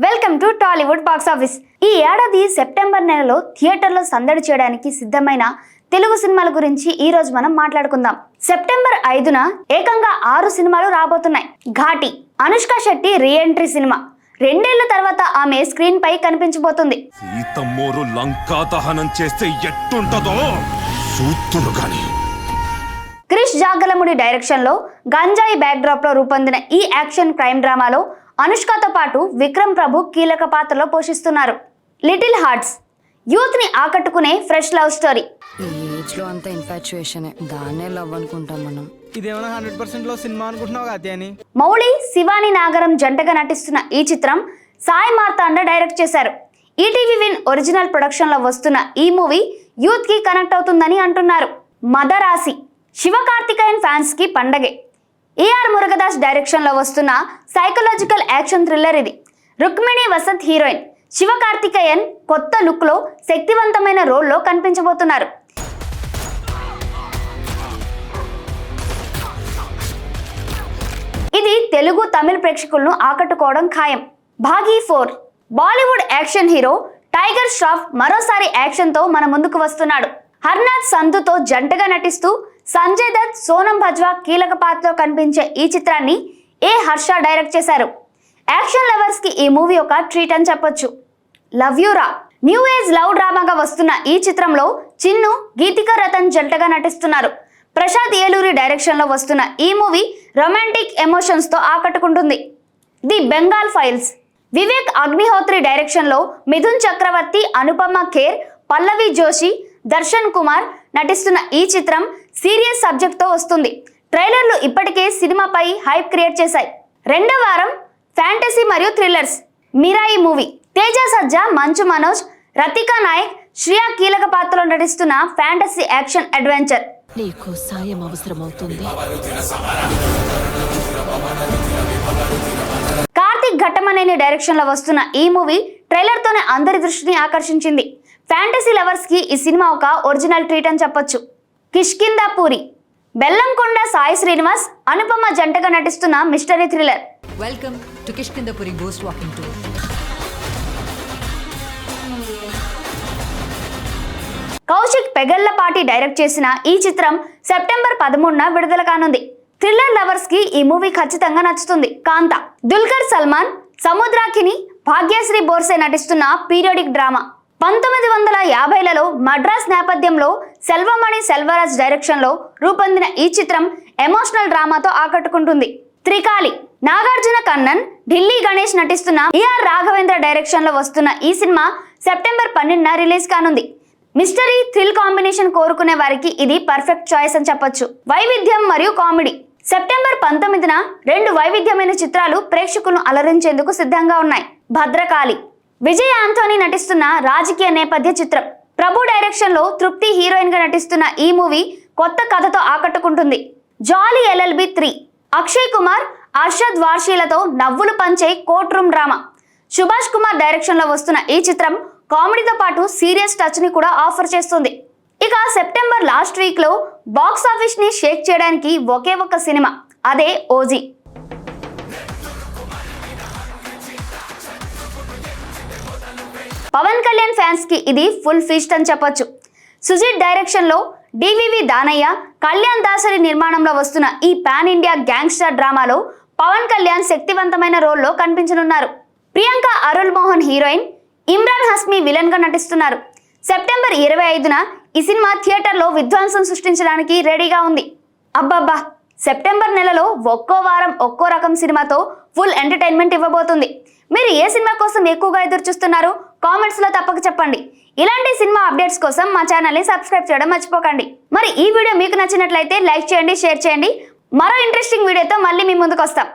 Welcome to Tollywood box office. ఈ ఏడాది September నెలలో థియేటర్లో సందడి చేయడానికి సిద్ధమైన తెలుగు సినిమాల గురించి ఈ రోజు మనం మాట్లాడుకుందాం. సెప్టెంబర్ 5న ఏకంగా 6 సినిమాలు రాబోతున్నాయి. ఘాటి, అనుష్క శెట్టి రీ ఎంట్రీ సినిమా. 2 ఏళ్ల తర్వాత ఆమె స్క్రీన్ పై కనిపించబోతుంది. సీతమ్మోరు లంకా దహనం చేస్తే ఎట్టుంటదో చూస్తురు గాని. క్రిష్ జాగలముడి డైరెక్షన్ లో గంజాయి బ్యాక్ డ్రాప్ లో రూపొందిన ఈ యాక్షన్ క్రైమ్ డ్రామాలో అనుష్కతో పాటు విక్రమ్ ప్రభు కీలక పాత్రలో పోషిస్తున్నారు. లిటిల్ హార్ట్స్ యూత్ ని ఆకట్టుకునే ఫ్రెష్ లవ్ స్టోరీ. ఈ ఏజ్ లో అంతా ఇన్ఫాచ్యుయేషన్, దాన్నే లవ్ అనుకుంటాం మనం. ఇదేమన్నా 100% లో సినిమా అనుకుంటున్నావు కదా అని. మౌళి, శివాని నాగరం జంటగా నటిస్తున్న ఈ చిత్రం సాయి మార్తాండ డైరెక్ట్ చేశారు. ఈటీవీ విన్ ఒరిజినల్ ప్రొడక్షన్ లో వస్తున్న ఈ మూవీ యూత్ కి కనెక్ట్ అవుతుందని అంటున్నారు. మదరాసి శివకార్తికేయన్ ఫ్యాన్స్ కి పండగే. ఏఆర్ మురుగదాస్ డైరెక్షన్ లో వస్తున్న సైకలాజికల్ యాక్షన్ థ్రిల్లర్ ఇది. రుక్మిణి వసంత్ హీరోయిన్, శివకార్తికేయన్ కొత్త లుక్ లో శక్తివంతమైన రోల్లో కనిపించబోతున్నారు. ఇది తెలుగు, తమిళ ప్రేక్షకులను ఆకట్టుకోవడం ఖాయం. Baaghi 4 Bollywood action hero tiger Shroff మరోసారి యాక్షన్ తో మన ముందుకు వస్తున్నాడు. హర్నాథ్ సంధుతో జంటగా నటిస్తూ సంజయ్ దత్, సోనం బజ్వా కీలక పాత్రలో కనిపించే ఈ చిత్రాన్ని హర్ష డైరెక్ట్ చేశారు. యాక్షన్ లవర్స్ కి ఈ మూవీ ఒక ట్రీట్ అని చెప్పొచ్చు. లవ్ యూ రా న్యూ ఏజ్ లవ్ డ్రామాగా వస్తున్న ఈ చిత్రంలో చిన్ను, గీతికా రతన్ జంటగా నటిస్తున్నారు. ప్రశాంత్ ఏలూరి డైరెక్షన్ లో వస్తున్న ఈ మూవీ రొమాంటిక్ ఎమోషన్స్ తో ఆకట్టుకుంటుంది. The Bengal files Vivek Agnihotri direction లో మిథున్ చక్రవర్తి, అనుపమ ఖేర్, పల్లవి జోషి, దర్శన్ కుమార్ నటిస్తున్న ఈ చిత్రం సీరియస్ సబ్జెక్ట్ తో వస్తుంది. ట్రైలర్లు ఇప్పటికే సినిమాపై హైప్ క్రియేట్ చేశాయి. 2వ వారం ఫ్యాంటసీ మరియు థ్రిల్లర్స్. మిరాయి మూవీ తేజ సజ్జా, మంచు మనోజ్, రతికా నాయక్, శ్రియా కీలక పాత్రలో నటిస్తున్న ఫ్యాంటసీ యాక్షన్ అడ్వెంచర్. నీకు సాయం అవసరమవుతుంది. కార్తిక్ ఘట్టమనేని డైరెక్షన్ లో వస్తున్న ఈ మూవీ ట్రైలర్ తోనే అందరి దృష్టిని ఆకర్షించింది. ఫ్యాంటసీ లవర్స్ కి ఈ సినిమా ఒక ఒరిజినల్ ట్రీట్ అని చెప్పొచ్చు. కిష్కిందాపురి బెల్లంకొండ సాయి శ్రీనివాస్, అనుపమ జంటగా నటిస్తున్న mystery thriller. Welcome to Kishkindapuri Ghost Walking Tour. Kaushik Pegallapati direct చేసిన ఈ చిత్రం సెప్టెంబర్ 13న విడుదల కానుంది. థ్రిల్లర్ లవర్స్ కి ఈ మూవీ ఖచ్చితంగా నచ్చుతుంది. కాంత దుల్కర్ సల్మాన్, సముద్రాకిని, భాగ్యశ్రీ బోర్సే నటిస్తున్న పీరియాడిక్ డ్రామా. 1950లలో మద్రాస్ నేపథ్యంలో సెల్వమణి సెల్వరాజ్ డైరెక్షన్ లో రూపొందిన ఈ చిత్రం ఎమోషనల్ డ్రామాతో ఆకట్టుకుంటుంది. త్రికాళి నాగార్జున కన్నన్, ఢిల్లీ గణేష్ నటిస్తున్న ఏఆర్ రాఘవేంద్ర డైరెక్షన్ లో వస్తున్న ఈ సినిమా సెప్టెంబర్ 12న రిలీజ్ కానుంది. మిస్టరీ థ్రిల్ కాంబినేషన్ కోరుకునే వారికి ఇది పర్ఫెక్ట్ చాయిస్ అని చెప్పొచ్చు. వైవిధ్యం మరియు కామెడీ సెప్టెంబర్ 19న 2 వైవిధ్యమైన చిత్రాలు ప్రేక్షకులను అలరించేందుకు సిద్ధంగా ఉన్నాయి. భద్రకాళి విజయ్ ఆంథోనీ నటిస్తున్న రాజకీయ నేపథ్య చిత్రం. ప్రభు డైరెక్షన్ లో తృప్తి హీరోయిన్ గా నటిస్తున్న ఈ మూవీ కొత్త కథతో ఆకట్టుకుంటుంది. జాలీ LLB 3 అక్షయ్ కుమార్, అర్షద్ వార్షీలతో నవ్వులు పంచే court room drama. Subhash Kumar direction లో వస్తున్న ఈ చిత్రం కామెడీతో పాటు సీరియస్ టచ్ ని కూడా ఆఫర్ చేస్తుంది. ఇక సెప్టెంబర్ లాస్ట్ వీక్ లో బాక్స్ ఆఫీస్ ని షేక్ చేయడానికి ఒకే ఒక్క సినిమా, అదే ఓజీ. పవన్ కళ్యాణ్ ఫ్యాన్స్ కి ఇది ఫుల్ ఫీస్ట్ అని చెప్పొచ్చు. సుజిత్ డైరెక్షన్ లో డివివి దానయ్య, కళ్యాణ్ దాసరి నిర్మాణంలో వస్తున్న ఈ పాన్ ఇండియా గ్యాంగ్స్టర్ డ్రామాలో పవన్ కళ్యాణ్ శక్తివంతమైన రోల్లో కనిపించనున్నారు. ప్రియాంక అరుల్ మోహన్ హీరోయిన్, ఇమ్రాన్ హస్మి విలన్ గా నటిస్తున్నారు. సెప్టెంబర్ 25న ఈ సినిమా థియేటర్ లో విధ్వంసం సృష్టించడానికి రెడీగా ఉంది. అబ్బబ్బా, సెప్టెంబర్ నెలలో ఒక్కో వారం ఒక్కో రకం సినిమాతో ఫుల్ ఎంటర్టైన్మెంట్ ఇవ్వబోతుంది. మీరు ఏ సినిమా కోసం ఎక్కువగా ఎదురు చూస్తున్నారు? కామెంట్స్ లో తప్పక చెప్పండి. ఇలాంటి సినిమా అప్డేట్స్ కోసం మా ఛానల్ ని సబ్స్క్రైబ్ చేయడం మర్చిపోకండి. మరి ఈ వీడియో మీకు నచ్చినట్లయితే లైక్ చేయండి, షేర్ చేయండి. మరో ఇంట్రెస్టింగ్ వీడియోతో మళ్ళీ మీ ముందుకు వస్తాం.